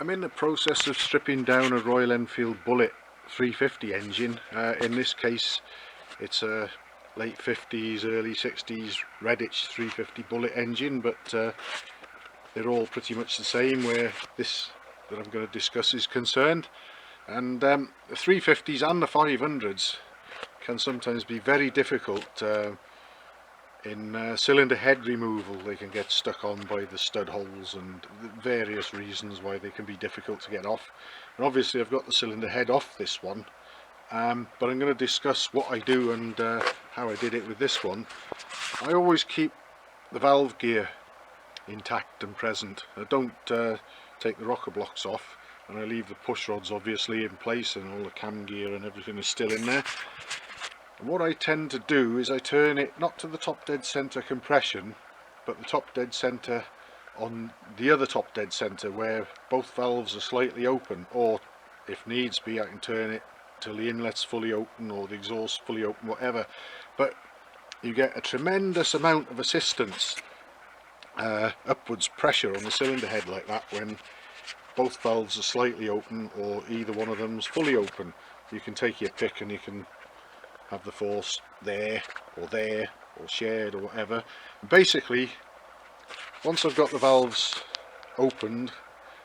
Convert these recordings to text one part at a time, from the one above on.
I'm in the process of stripping down a Royal Enfield Bullet 350 engine. In this case it's a late 50s, early 60s Redditch 350 Bullet engine, but they're all pretty much the same where this that I'm going to discuss is concerned. And the 350s and the 500s can sometimes be very difficult in cylinder head removal. They can get stuck on by the stud holes, and various reasons why they can be difficult to get off. And obviously I've got the cylinder head off this one, but I'm going to discuss what I do and how I did it with this one. I always keep the valve gear intact and present. I don't take the rocker blocks off, and I leave the push rods obviously in place, and all the cam gear and everything is still in there. And what I tend to do is I turn it not to the top dead centre compression, but the top dead centre on the other top dead centre where both valves are slightly open, or if needs be I can turn it till the inlet's fully open or the exhaust fully open, whatever. But you get a tremendous amount of assistance, upwards pressure on the cylinder head like that when both valves are slightly open or either one of them's fully open. You can take your pick and you can have the force there or shared or whatever. And basically once I've got the valves opened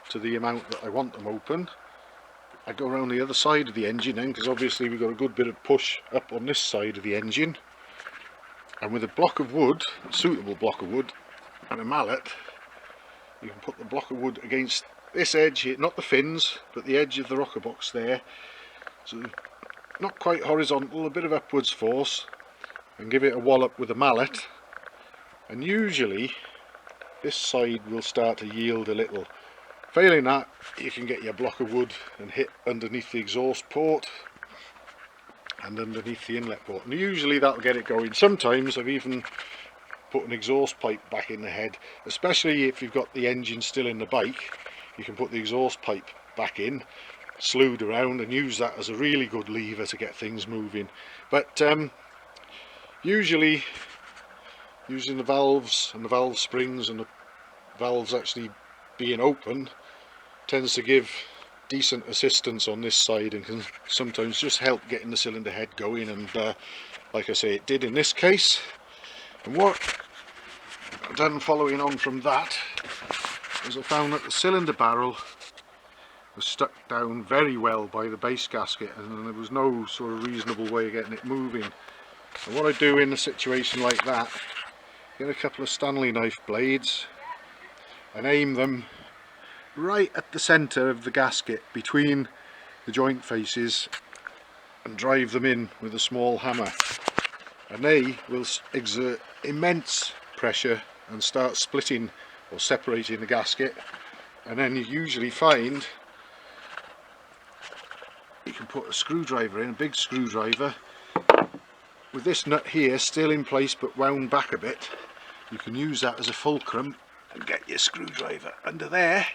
to the amount that I want them open, I go around the other side of the engine then, because obviously we've got a good bit of push up on this side of the engine, and with a block of wood, a suitable block of wood and a mallet, you can put the block of wood against this edge here, not the fins but the edge of the rocker box there, so not quite horizontal, a bit of upwards force, and give it a wallop with a mallet, and usually this side will start to yield a little. Failing that, you can get your block of wood and hit underneath the exhaust port and underneath the inlet port, and usually that'll get it going. Sometimes I've even put an exhaust pipe back in the head, especially if you've got the engine still in the bike. You can put the exhaust pipe back in, slewed around, and use that as a really good lever to get things moving. But usually using the valves and the valve springs and the valves actually being open tends to give decent assistance on this side, and can sometimes just help getting the cylinder head going, and like I say, it did in this case. And what I've done following on from that is I found that the cylinder barrel was stuck down very well by the base gasket, and there was no sort of reasonable way of getting it moving. And what I do in a situation like that, get a couple of Stanley knife blades and aim them right at the centre of the gasket between the joint faces and drive them in with a small hammer, and they will exert immense pressure and start splitting or separating the gasket. And then you usually find you can put a screwdriver in, a big screwdriver, with this nut here still in place but wound back a bit. You can use that as a fulcrum and get your screwdriver under there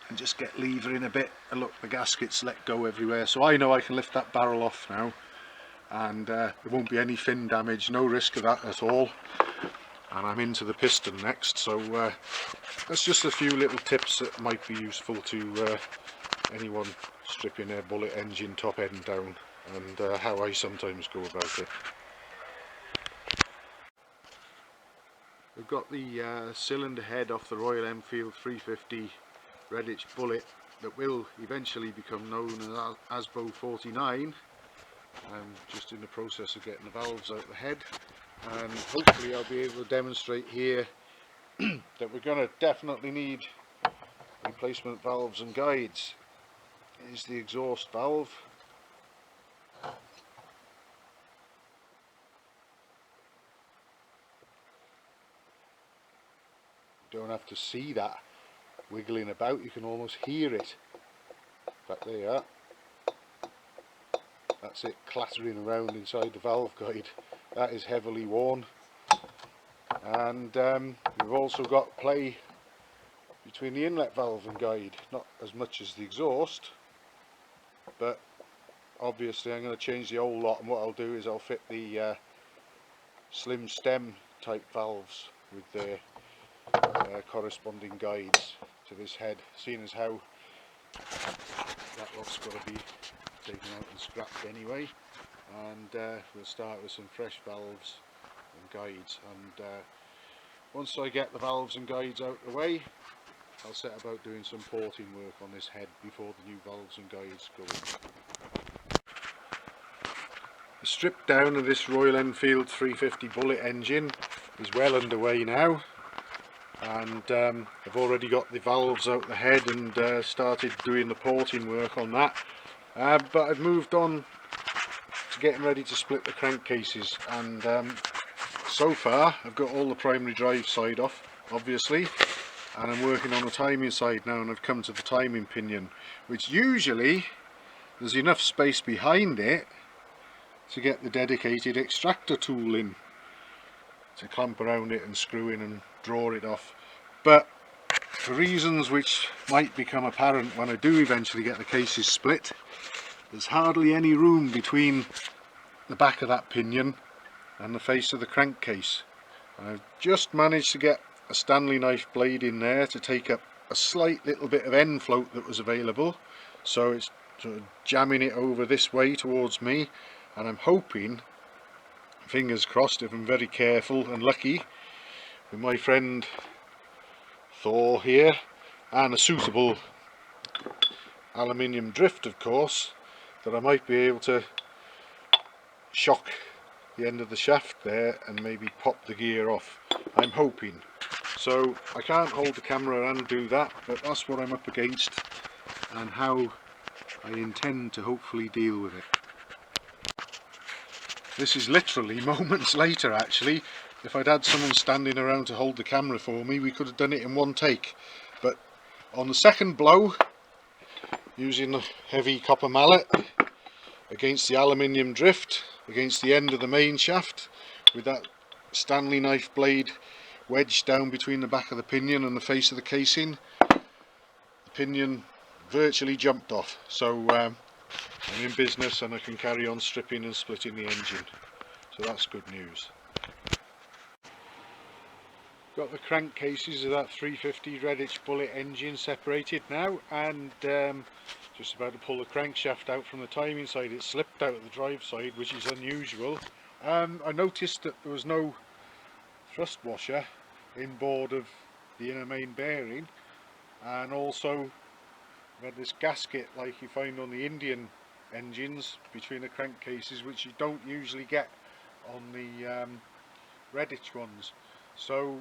and just get levering a bit, and look, the gasket's let go everywhere, so I know I can lift that barrel off now, and there won't be any fin damage, no risk of that at all. And I'm into the piston next, so that's just a few little tips that might be useful to anyone stripping their Bullet engine top end down, and how I sometimes go about it. We've got the cylinder head off the Royal Enfield 350 Redditch Bullet that will eventually become known as Asbo 49. I'm just in the process of getting the valves out of the head, and hopefully I'll be able to demonstrate here that we're going to definitely need replacement valves and guides. Here's the exhaust valve. You don't have to see that wiggling about, you can almost hear it. Back there you are. That's it clattering around inside the valve guide. That is heavily worn. And we've also got play between the inlet valve and guide, not as much as the exhaust, but obviously I'm going to change the whole lot, and what I'll do is I'll fit the slim stem type valves with the corresponding guides to this head, seeing as how that lot's got to be taken out and scrapped anyway. And we'll start with some fresh valves and guides, and once I get the valves and guides out of the way, I'll set about doing some porting work on this head before the new valves and guides go in. The strip down of this Royal Enfield 350 Bullet engine is well underway now, and I've already got the valves out the head and started doing the porting work on that, but I've moved on to getting ready to split the crankcases, and so far I've got all the primary drive side off, obviously, and I'm working on the timing side now, and I've come to the timing pinion, which usually there's enough space behind it to get the dedicated extractor tool in to clamp around it and screw in and draw it off. But for reasons which might become apparent when I do eventually get the cases split, there's hardly any room between the back of that pinion and the face of the crankcase. And I've just managed to get a Stanley knife blade in there to take up a slight little bit of end float that was available, so it's sort of jamming it over this way towards me, and I'm hoping, fingers crossed, if I'm very careful and lucky with my friend Thor here and a suitable aluminium drift, of course, that I might be able to shock the end of the shaft there and maybe pop the gear off. I'm hoping. So I can't hold the camera and do that, but that's what I'm up against and how I intend to hopefully deal with it. This is literally moments later actually. If I'd had someone standing around to hold the camera for me, we could have done it in one take. But on the second blow, using the heavy copper mallet against the aluminium drift, against the end of the main shaft, with that Stanley knife blade wedged down between the back of the pinion and the face of the casing, the pinion virtually jumped off. So I'm in business and I can carry on stripping and splitting the engine, so that's good news. Got the crankcases of that 350 Redditch Bullet engine separated now, and just about to pull the crankshaft out from the timing side. It slipped out of the drive side, which is unusual. I noticed that there was no thrust washer inboard of the inner main bearing, and also we had this gasket like you find on the Indian engines between the crankcases, which you don't usually get on the Redditch ones. So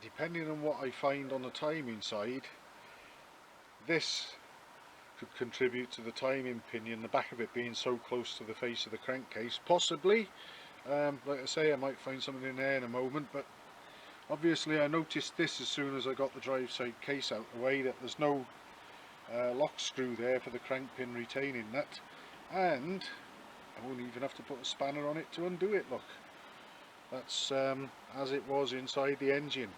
depending on what I find on the timing side, this could contribute to the timing pinion, the back of it being so close to the face of the crankcase, possibly. Like I say, I might find something in there in a moment, but obviously I noticed this as soon as I got the drive side case out the way, that there's no lock screw there for the crank pin retaining nut, and I won't even have to put a spanner on it to undo it. Look, that's as it was inside the engine.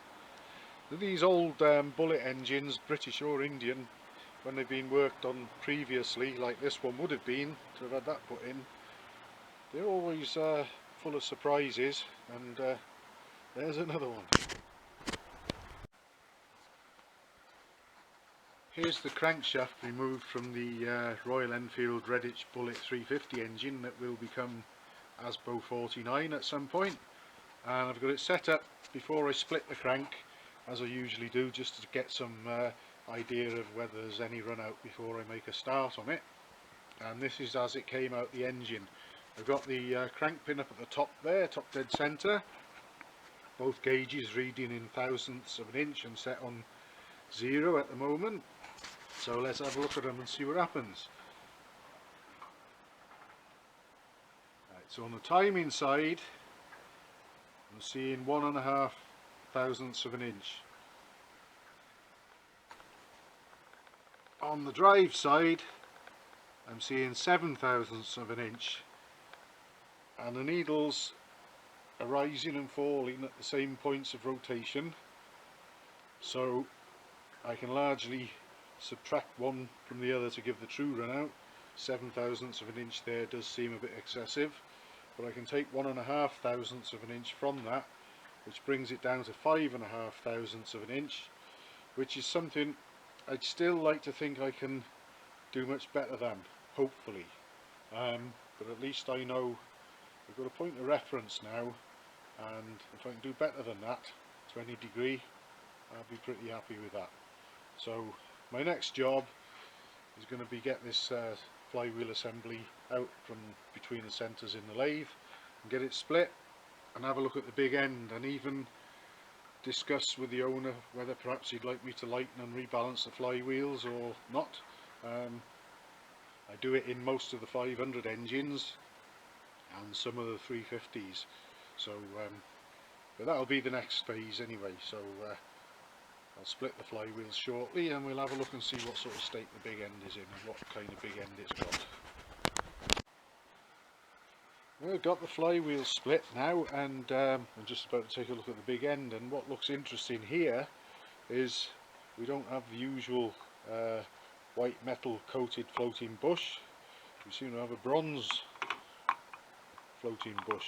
These old Bullet engines, British or Indian, when they've been worked on previously, like this one would have been to have had that put in, they're always full of surprises, and there's another one. Here's the crankshaft removed from the Royal Enfield Redditch Bullet 350 engine that will become Asbo 49 at some point, and I've got it set up before I split the crank, as I usually do, just to get some idea of whether there's any run out before I make a start on it. And this is as it came out the engine. I've got the crank pin up at the top there, top dead centre, both gauges reading in thousandths of an inch and set on 0 at the moment. So let's have a look at them and see what happens. Right, so on the timing side, I'm seeing 1.5 thousandths of an inch. On the drive side, I'm seeing 7 thousandths of an inch, and the needles are rising and falling at the same points of rotation, so I can largely subtract one from the other to give the true run out. 7 thousandths of an inch there does seem a bit excessive, but I can take 1.5 thousandths of an inch from that which brings it down to 5.5 thousandths of an inch, which is something I'd still like to think I can do much better than, hopefully. But at least I know I've got a point of reference now, and if I can do better than that to any degree, I'll be pretty happy with that. So my next job is going to be get this flywheel assembly out from between the centres in the lathe and get it split, and have a look at the big end, and even discuss with the owner whether perhaps he'd like me to lighten and rebalance the flywheels or not. I do it in most of the 500 engines and some of the 350s, so but that'll be the next phase anyway. So I'll split the flywheels shortly, and we'll have a look and see what sort of state the big end is in and what kind of big end it's got. Well, I've got the flywheel split now, and I'm just about to take a look at the big end. And what looks interesting here is we don't have the usual white metal coated floating bush. We seem to have a bronze floating bush,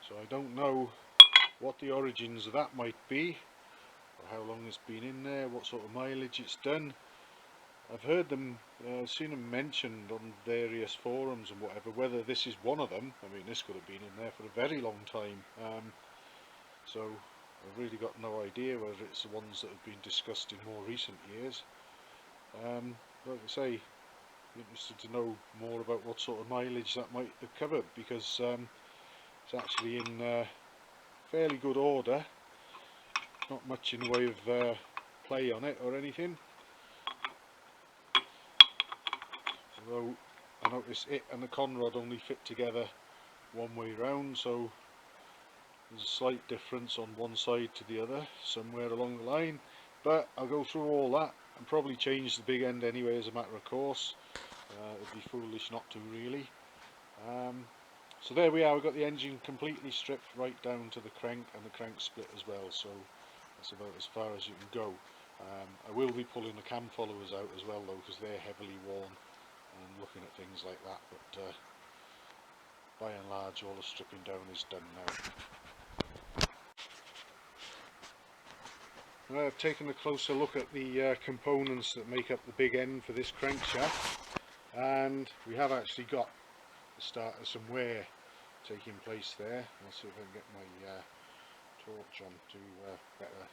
so I don't know what the origins of that might be, or how long it's been in there, what sort of mileage it's done. I've heard them, seen them mentioned on various forums and whatever, whether this is one of them. I mean, this could have been in there for a very long time, so I've really got no idea whether it's the ones that have been discussed in more recent years. Like I say, I'm interested to know more about what sort of mileage that might have covered, because it's actually in fairly good order, not much in the way of play on it or anything. Although I notice it and the conrod only fit together one way round, so there's a slight difference on one side to the other somewhere along the line, but I'll go through all that and probably change the big end anyway as a matter of course. It'd be foolish not to, really. So there we are, we've got the engine completely stripped right down to the crank and the crank split as well, so that's about as far as you can go. I will be pulling the cam followers out as well though, because they're heavily worn, and looking at things like that, but by and large all the stripping down is done now. I've taken a closer look at the components that make up the big end for this crankshaft, and we have actually got the start of some wear taking place there. I'll see if I can get my torch on to better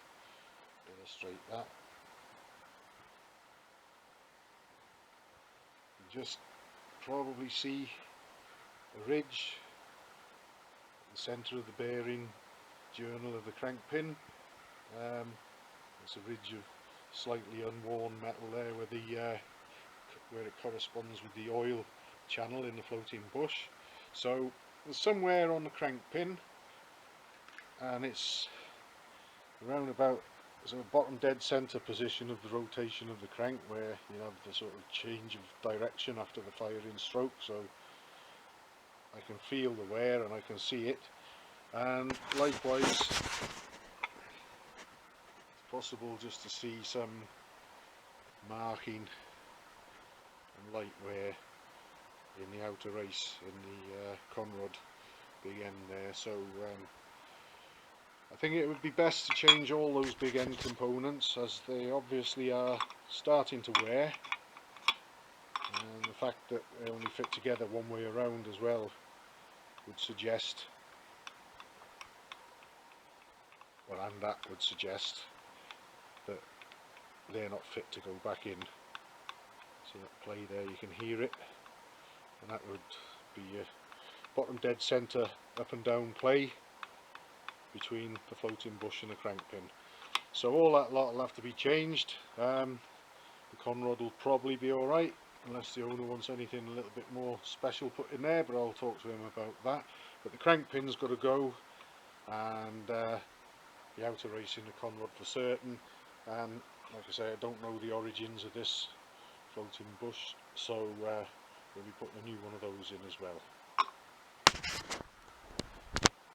illustrate that. You just probably see a ridge at the centre of the bearing journal of the crank pin. There's a ridge of slightly unworn metal there where it corresponds with the oil channel in the floating bush. So there's somewhere on the crank pin, and it's around about the bottom dead centre position of the rotation of the crank, where you have the sort of change of direction after the firing stroke. So I can feel the wear and I can see it, and likewise it's possible just to see some marking and light wear in the outer race in the conrod big end there. So I think it would be best to change all those big end components, as they obviously are starting to wear, and the fact that they only fit together one way around as well would suggest, well, and that would suggest that they're not fit to go back in. See that play there, you can hear it, and that would be your bottom dead centre up and down play between the floating bush and the crank pin. So all that lot will have to be changed. The conrod will probably be alright, unless the owner wants anything a little bit more special put in there, but I'll talk to him about that. But the crank pin's got to go, and the outer race in the conrod for certain, and like I say, I don't know the origins of this floating bush, so we'll be putting a new one of those in as well.